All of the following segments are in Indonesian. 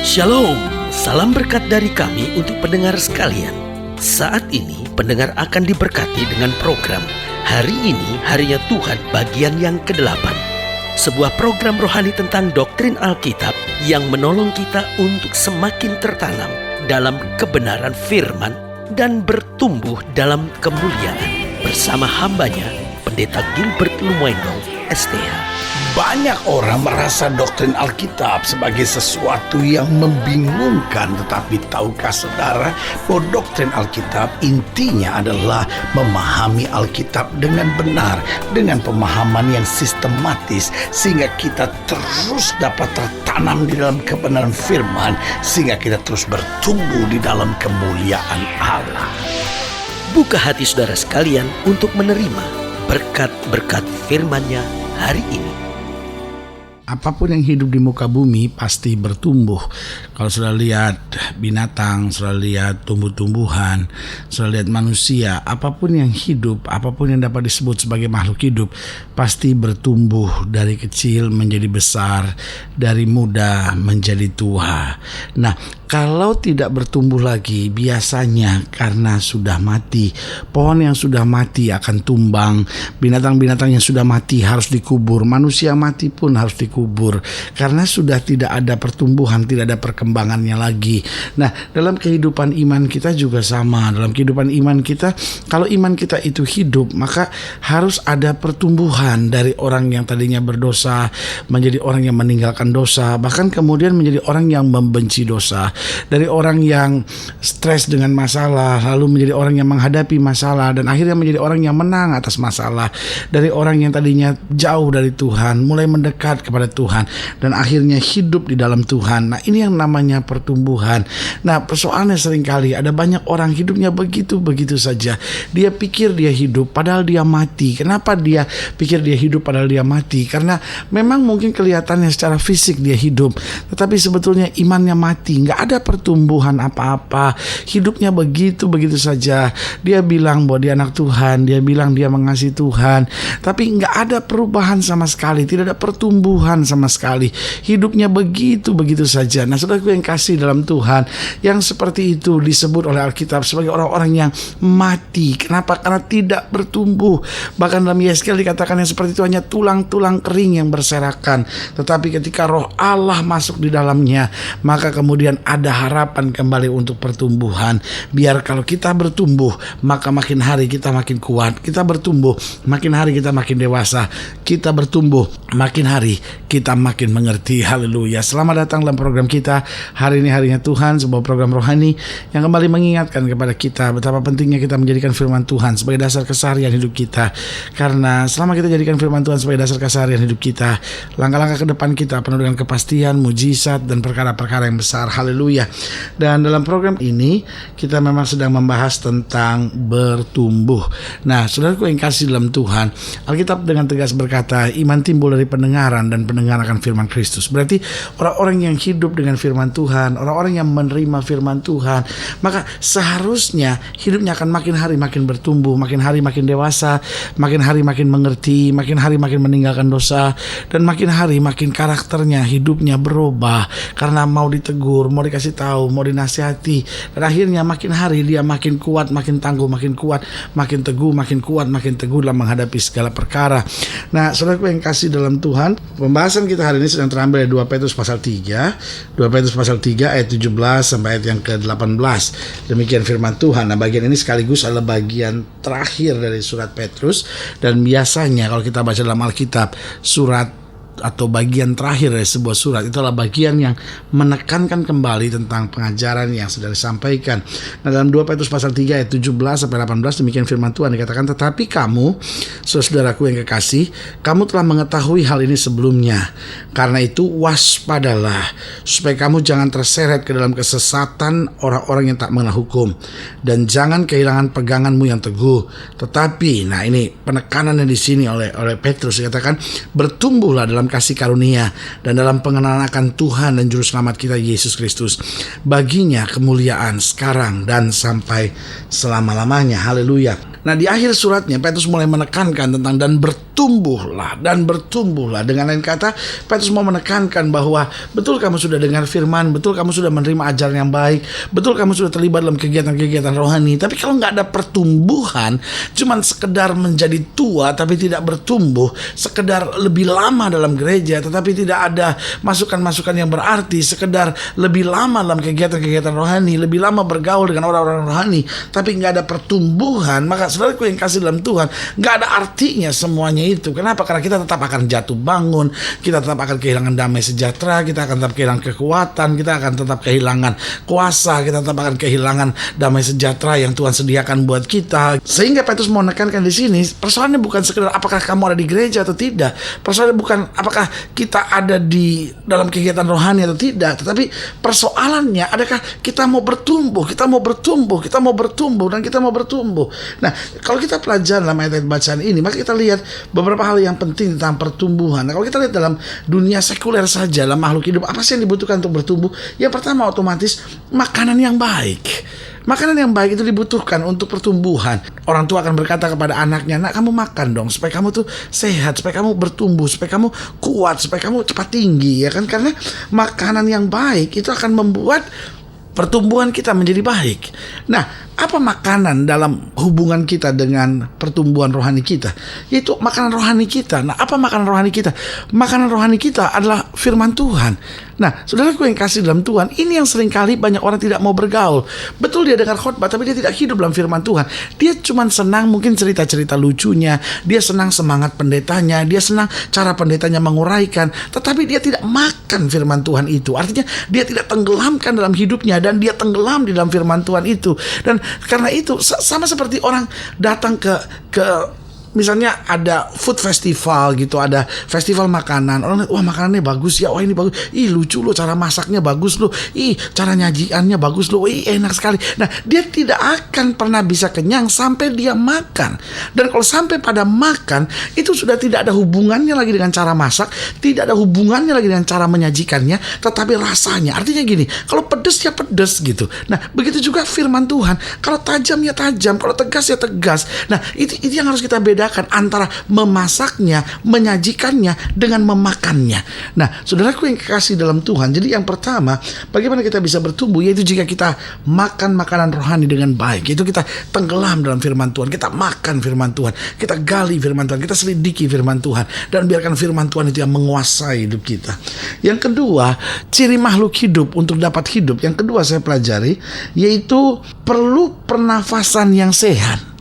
Shalom, salam berkat dari kami untuk pendengar sekalian. Saat ini pendengar akan diberkati dengan program Hari Ini Harinya Tuhan bagian yang ke-8. Sebuah program rohani tentang doktrin Alkitab yang menolong kita untuk semakin tertanam dalam kebenaran firman dan bertumbuh dalam kemuliaan. Bersama hambanya, Pendeta Gilbert Lumwendo, STH. Banyak orang merasa doktrin Alkitab sebagai sesuatu yang membingungkan. Tetapi tahukah saudara bahwa doktrin Alkitab intinya adalah memahami Alkitab dengan benar, dengan pemahaman yang sistematis, sehingga kita terus dapat tertanam di dalam kebenaran firman, sehingga kita terus bertumbuh di dalam kemuliaan Allah. Buka hati saudara sekalian untuk menerima berkat-berkat firman-Nya hari ini. Apapun yang hidup di muka bumi pasti bertumbuh. Kalau sudah lihat binatang, sudah lihat tumbuh-tumbuhan, sudah lihat manusia, apapun yang hidup, apapun yang dapat disebut sebagai makhluk hidup, pasti bertumbuh dari kecil menjadi besar, dari muda menjadi tua. Nah, kalau tidak bertumbuh lagi, biasanya karena sudah mati. Pohon yang sudah mati akan tumbang, binatang-binatang yang sudah mati harus dikubur, manusia mati pun harus dikubur, karena sudah tidak ada pertumbuhan, tidak ada perkembangannya lagi. Nah, dalam kehidupan iman kita juga sama. Dalam kehidupan iman kita, kalau iman kita itu hidup, maka harus ada pertumbuhan dari orang yang tadinya berdosa menjadi orang yang meninggalkan dosa, bahkan kemudian menjadi orang yang membenci dosa. Dari orang yang stres dengan masalah lalu menjadi orang yang menghadapi masalah dan akhirnya menjadi orang yang menang atas masalah. Dari orang yang tadinya jauh dari Tuhan mulai mendekat kepada Tuhan dan akhirnya hidup di dalam Tuhan. Nah, ini yang namanya pertumbuhan. Nah, persoalannya seringkali ada banyak orang hidupnya begitu-begitu saja. Dia pikir dia hidup padahal dia mati. Kenapa dia pikir dia hidup padahal dia mati? Karena memang mungkin kelihatannya secara fisik dia hidup, tetapi sebetulnya imannya mati. Nggak ada pertumbuhan apa-apa, hidupnya begitu-begitu saja. Dia bilang bahwa dia anak Tuhan, dia bilang dia mengasihi Tuhan, tapi nggak ada perubahan sama sekali, tidak ada pertumbuhan sama sekali. Hidupnya begitu-begitu saja. Nah, saudaraku yang kasih dalam Tuhan, yang seperti itu disebut oleh Alkitab sebagai orang-orang yang mati. Kenapa? Karena tidak bertumbuh. Bahkan dalam Yeskel dikatakan yang seperti itu hanya tulang-tulang kering yang berserakan. Tetapi ketika Roh Allah masuk di dalamnya, maka kemudian ada harapan kembali untuk pertumbuhan. Biar kalau kita bertumbuh, maka makin hari kita makin kuat. Kita bertumbuh, makin hari kita makin dewasa. Kita bertumbuh, makin hari kita makin mengerti. Haleluya. Selamat datang dalam program kita Hari Ini Harinya Tuhan, sebuah program rohani yang kembali mengingatkan kepada kita betapa pentingnya kita menjadikan firman Tuhan sebagai dasar keseharian hidup kita. Karena selama kita jadikan firman Tuhan sebagai dasar keseharian hidup kita, langkah-langkah ke depan kita penuh dengan kepastian, mujizat, dan perkara-perkara yang besar. Haleluya. Dan dalam program ini kita memang sedang membahas tentang bertumbuh. Nah, saudaraku yang kasih dalam Tuhan, Alkitab dengan tegas berkata, iman timbul dari pendengaran dan pendengaran akan firman Kristus. Berarti orang-orang yang hidup dengan firman Tuhan, orang-orang yang menerima firman Tuhan, maka seharusnya hidupnya akan makin hari makin bertumbuh, makin hari makin dewasa, makin hari makin mengerti, makin hari makin meninggalkan dosa, dan makin hari makin karakternya, hidupnya berubah karena mau ditegur, mau dikasih tahu, mau dinasihati, dan akhirnya makin hari dia makin kuat, makin tangguh, makin kuat, makin teguh, makin kuat, makin teguh dalam menghadapi segala perkara. Nah, saudaraku yang kasih dalam Tuhan, pembahasan kita hari ini sedang terambil dari 2 Petrus pasal 3, 2 Petrus pasal 3 ayat 17 sampai ayat yang ke-18. Demikian firman Tuhan. Nah, bagian ini sekaligus adalah bagian terakhir dari surat Petrus, dan biasanya kalau kita baca dalam Alkitab, surat atau bagian terakhir dari sebuah surat itu adalah bagian yang menekankan kembali tentang pengajaran yang sudah disampaikan. Nah, dalam 2 Petrus pasal 3 ayat 17 sampai 18 demikian firman Tuhan dikatakan, tetapi kamu, saudaraku yang kekasih, kamu telah mengetahui hal ini sebelumnya. Karena itu waspadalah supaya kamu jangan terseret ke dalam kesesatan orang-orang yang tak mengenal hukum, dan jangan kehilangan peganganmu yang teguh. Tetapi, nah ini penekanannya di sini oleh Petrus dikatakan, bertumbuhlah dalam kasih karunia dan dalam pengenalan akan Tuhan dan Juru Selamat kita Yesus Kristus. Baginya kemuliaan sekarang dan sampai selama-lamanya. Haleluya. Nah, di akhir suratnya Petrus mulai menekankan tentang dan bertumbuh tumbuhlah dan bertumbuhlah. Dengan lain kata, Petrus mau menekankan bahwa betul kamu sudah dengar firman, betul kamu sudah menerima ajaran yang baik, betul kamu sudah terlibat dalam kegiatan-kegiatan rohani, tapi kalau nggak ada pertumbuhan, cuman sekedar menjadi tua tapi tidak bertumbuh, sekedar lebih lama dalam gereja tetapi tidak ada masukan-masukan yang berarti, sekedar lebih lama dalam kegiatan-kegiatan rohani, lebih lama bergaul dengan orang-orang rohani tapi nggak ada pertumbuhan, maka saudaraku yang kasih dalam Tuhan, nggak ada artinya semuanya itu. Kenapa? Karena kita tetap akan jatuh bangun, kita tetap akan kehilangan damai sejahtera, kita akan tetap kehilangan kekuatan, kita akan tetap kehilangan kuasa, kita tetap akan kehilangan damai sejahtera yang Tuhan sediakan buat kita. Sehingga Petrus mau menekankan di sini, persoalannya bukan sekedar apakah kamu ada di gereja atau tidak, persoalannya bukan apakah kita ada di dalam kegiatan rohani atau tidak, tetapi persoalannya adakah kita mau bertumbuh, kita mau bertumbuh, kita mau bertumbuh, dan kita mau bertumbuh. Nah, kalau kita pelajari dalam ayat bacaan ini, maka kita lihat beberapa hal yang penting tentang pertumbuhan. Nah, kalau kita lihat dalam dunia sekuler saja, dalam makhluk hidup, apa sih yang dibutuhkan untuk bertumbuh? Yang pertama otomatis makanan yang baik. Makanan yang baik itu dibutuhkan untuk pertumbuhan. Orang tua akan berkata kepada anaknya, nak kamu makan dong supaya kamu tuh sehat, supaya kamu bertumbuh, supaya kamu kuat, supaya kamu cepat tinggi, ya kan? Karena makanan yang baik itu akan membuat pertumbuhan kita menjadi baik. Nah, apa makanan dalam hubungan kita dengan pertumbuhan rohani kita? Yaitu makanan rohani kita. Nah, apa makanan rohani kita? Makanan rohani kita adalah firman Tuhan. Nah, saudaraku yang kasih dalam Tuhan, ini yang seringkali banyak orang tidak mau bergaul. Betul dia dengar khotbah, tapi dia tidak hidup dalam firman Tuhan. Dia cuma senang mungkin cerita-cerita lucunya, dia senang semangat pendetanya, dia senang cara pendetanya menguraikan, tetapi dia tidak makan firman Tuhan itu. Artinya dia tidak tenggelamkan dalam hidupnya, dan dia tenggelam di dalam firman Tuhan itu. Dan karena itu sama seperti orang datang ke misalnya ada food festival gitu, ada festival makanan. Orang lihat, wah makanannya bagus ya, wah ini bagus, ih lucu loh, cara masaknya bagus loh, ih cara nyajiannya bagus loh, ih enak sekali. Nah, dia tidak akan pernah bisa kenyang sampai dia makan. Dan kalau sampai pada makan, itu sudah tidak ada hubungannya lagi dengan cara masak, tidak ada hubungannya lagi dengan cara menyajikannya, tetapi rasanya. Artinya gini, kalau pedes ya pedes gitu. Nah, begitu juga firman Tuhan, kalau tajam ya tajam, kalau tegas ya tegas. Nah, itu yang harus kita bedakan antara memasaknya, menyajikannya dengan memakannya. Nah, saudaraku yang kekasih dalam Tuhan, jadi yang pertama, bagaimana kita bisa bertumbuh, yaitu jika kita makan makanan rohani dengan baik, yaitu kita tenggelam dalam firman Tuhan, kita makan firman Tuhan, kita gali firman Tuhan, kita selidiki firman Tuhan, dan biarkan firman Tuhan itu yang menguasai hidup kita. Yang kedua, ciri makhluk hidup untuk dapat hidup, yang kedua saya pelajari, yaitu perlu pernafasan yang sehat.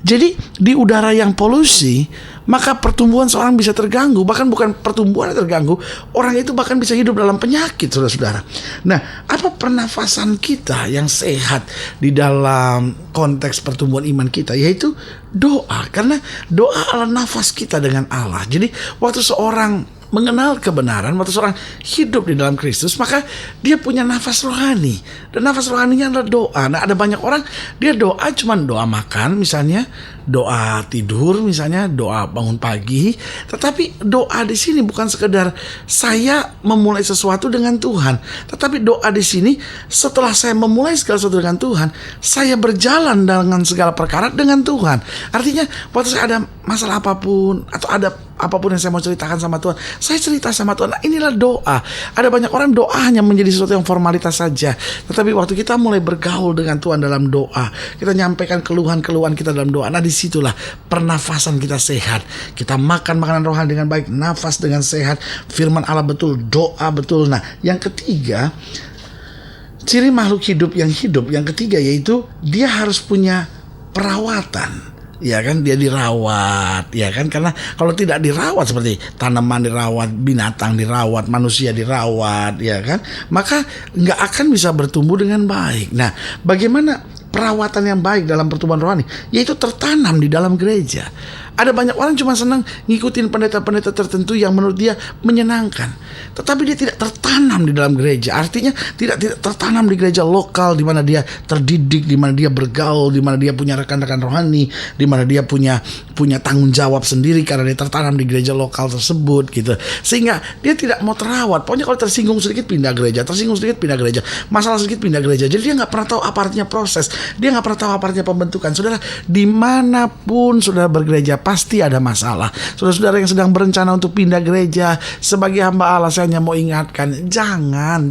Jadi di udara yang polusi, maka pertumbuhan seorang bisa terganggu. Bahkan bukan pertumbuhan yang terganggu, orang itu bahkan bisa hidup dalam penyakit, saudara-saudara. Nah, apa pernafasan kita yang sehat di dalam konteks pertumbuhan iman kita? Yaitu doa. Karena doa adalah nafas kita dengan Allah. Jadi waktu seorang mengenal kebenaran, waktu seorang hidup di dalam Kristus, maka dia punya nafas rohani. Dan nafas rohaninya adalah doa. Nah, ada banyak orang, dia doa cuman doa makan misalnya, doa tidur misalnya, doa bangun pagi. Tetapi doa di sini bukan sekedar saya memulai sesuatu dengan Tuhan, tetapi doa di sini setelah saya memulai segala sesuatu dengan Tuhan, saya berjalan dengan segala perkara dengan Tuhan. Artinya waktu saya ada masalah apapun atau ada apapun yang saya mau ceritakan sama Tuhan, saya cerita sama Tuhan. Nah, inilah doa. Ada banyak orang doa hanya menjadi sesuatu yang formalitas saja. Tetapi waktu kita mulai bergaul dengan Tuhan dalam doa, kita nyampaikan keluhan-keluhan kita dalam doa. Nah, disitulah pernafasan kita sehat. Kita makan makanan rohani dengan baik, nafas dengan sehat, firman Allah betul, doa betul. Nah, yang ketiga, ciri makhluk hidup yang ketiga yaitu dia harus punya perawatan. Ya kan, dia dirawat, ya kan, karena kalau tidak dirawat seperti tanaman dirawat, binatang dirawat, manusia dirawat, ya kan, maka nggak akan bisa bertumbuh dengan baik. Nah, bagaimana perawatan yang baik dalam pertumbuhan rohani? Yaitu tertanam di dalam gereja. Ada banyak orang cuma senang ngikutin pendeta-pendeta tertentu yang menurut dia menyenangkan, tetapi dia tidak tertanam di dalam gereja. Artinya tidak tertanam di gereja lokal di mana dia terdidik, di mana dia bergaul, di mana dia punya rekan-rekan rohani, di mana dia punya tanggung jawab sendiri karena dia tertanam di gereja lokal tersebut gitu. Sehingga dia tidak mau terawat. Pokoknya kalau tersinggung sedikit pindah gereja, tersinggung sedikit pindah gereja, masalah sedikit pindah gereja. Jadi dia nggak pernah tahu apa artinya proses, dia nggak pernah tahu apa artinya pembentukan. Saudara, dimanapun saudara bergereja, pasti ada masalah. Saudara-saudara yang sedang berencana untuk pindah gereja, sebagai hamba Allah saya hanya mau ingatkan, jangan.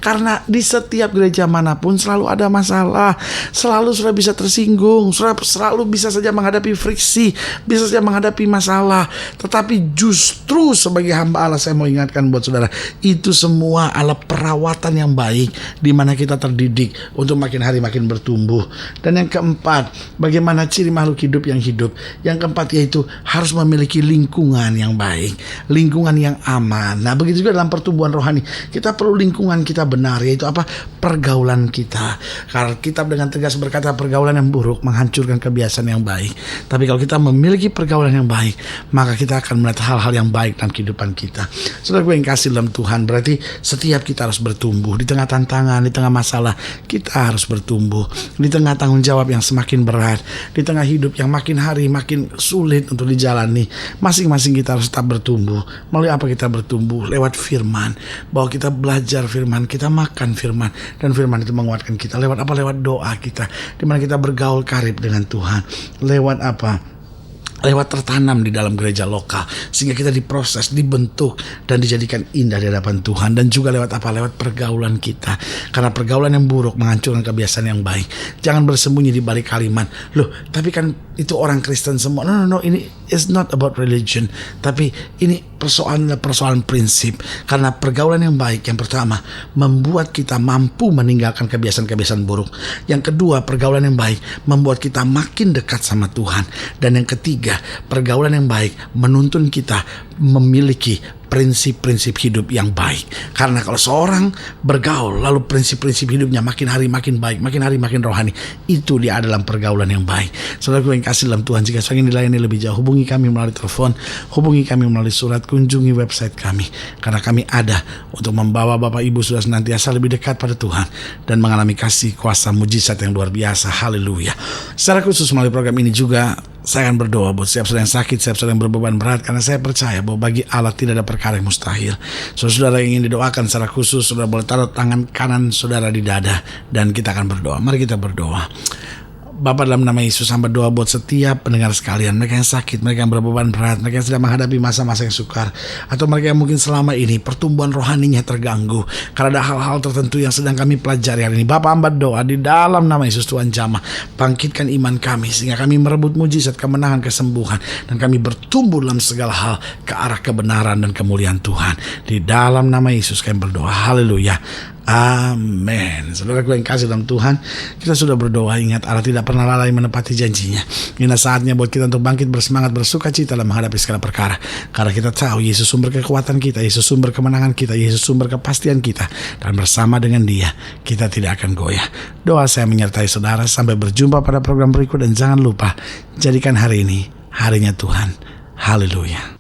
Karena di setiap gereja manapun selalu ada masalah. Selalu saudara bisa tersinggung, selalu bisa saja menghadapi friksi, bisa saja menghadapi masalah. Tetapi justru sebagai hamba Allah saya mau ingatkan buat saudara, itu semua adalah perawatan yang baik, di mana kita terdidik untuk makin hari makin bertumbuh. Dan yang keempat, bagaimana ciri makhluk hidup yang hidup. Yang keempat yaitu harus memiliki lingkungan yang baik, lingkungan yang aman. Nah, begitu juga dalam pertumbuhan rohani, kita perlu lingkungan kita benar, yaitu apa? Pergaulan kita. Karena kitab dengan tegas berkata pergaulan yang buruk menghancurkan kebiasaan yang baik. Tapi kalau kita memiliki pergaulan yang baik, maka kita akan melihat hal-hal yang baik dalam kehidupan kita. Saudara gue yang kasih dalam Tuhan, berarti setiap kita harus bertumbuh. Di tengah tantangan, di tengah masalah, kita harus bertumbuh. Di tengah tanggung jawab yang semakin berat, di tengah hidup yang makin hari makin sulit untuk dijalani, masing-masing kita harus tetap bertumbuh. Melalui apa kita bertumbuh? Lewat firman. Bahwa kita belajar firman, kita makan firman, dan firman itu menguatkan kita. Lewat apa? Lewat doa kita, di mana kita bergaul karib dengan Tuhan. Lewat apa? Lewat tertanam di dalam gereja lokal, sehingga kita diproses, dibentuk, dan dijadikan indah di hadapan Tuhan. Dan juga lewat apa? Lewat pergaulan kita. Karena pergaulan yang buruk menghancurkan kebiasaan yang baik. Jangan bersembunyi di balik kalimat, loh tapi kan itu orang Kristen semua. No, ini is not about religion, tapi ini persoalan prinsip. Karena pergaulan yang baik, yang pertama, membuat kita mampu meninggalkan kebiasaan-kebiasaan buruk. Yang kedua, pergaulan yang baik membuat kita makin dekat sama Tuhan. Dan yang ketiga, pergaulan yang baik menuntun kita memiliki prinsip-prinsip hidup yang baik. Karena kalau seorang bergaul lalu prinsip-prinsip hidupnya makin hari makin baik, makin hari makin rohani, itu dia dalam pergaulan yang baik. Saudara yang kasih dalam Tuhan, jika ingin dilayani lebih jauh, hubungi kami melalui telepon, hubungi kami melalui surat, kunjungi website kami. Karena kami ada untuk membawa Bapak Ibu sudah senantiasa lebih dekat pada Tuhan dan mengalami kasih kuasa mujizat yang luar biasa. Haleluya. Secara khusus melalui program ini juga saya akan berdoa buat setiap saudara yang sakit, setiap saudara yang berbeban berat, karena saya percaya bahwa bagi Allah tidak ada perkara yang mustahil. Saudara yang ingin didoakan secara khusus, saudara boleh taruh tangan kanan saudara di dada dan kita akan berdoa. Mari kita berdoa. Bapa, dalam nama Yesus, hamba doa buat setiap pendengar sekalian, mereka yang sakit, mereka yang berbeban berat, mereka yang sedang menghadapi masa-masa yang sukar, atau mereka yang mungkin selama ini pertumbuhan rohaninya terganggu karena ada hal-hal tertentu yang sedang kami pelajari hari ini. Bapa, hamba doa di dalam nama Yesus, Tuhan jamah, bangkitkan iman kami sehingga kami merebut mujizat, kemenangan, kesembuhan, dan kami bertumbuh dalam segala hal ke arah kebenaran dan kemuliaan Tuhan. Di dalam nama Yesus kami berdoa. Haleluya. Amin. Saudara yang kasih dalam Tuhan, kita sudah berdoa. Ingat, Allah tidak pernah lalai menepati janjinya. Ini saatnya buat kita untuk bangkit bersemangat, bersuka cita dalam menghadapi segala perkara. Karena kita tahu Yesus sumber kekuatan kita, Yesus sumber kemenangan kita, Yesus sumber kepastian kita. Dan bersama dengan Dia, kita tidak akan goyah. Doa saya menyertai saudara. Sampai berjumpa pada program berikut. Dan jangan lupa, jadikan hari ini harinya Tuhan. Haleluya.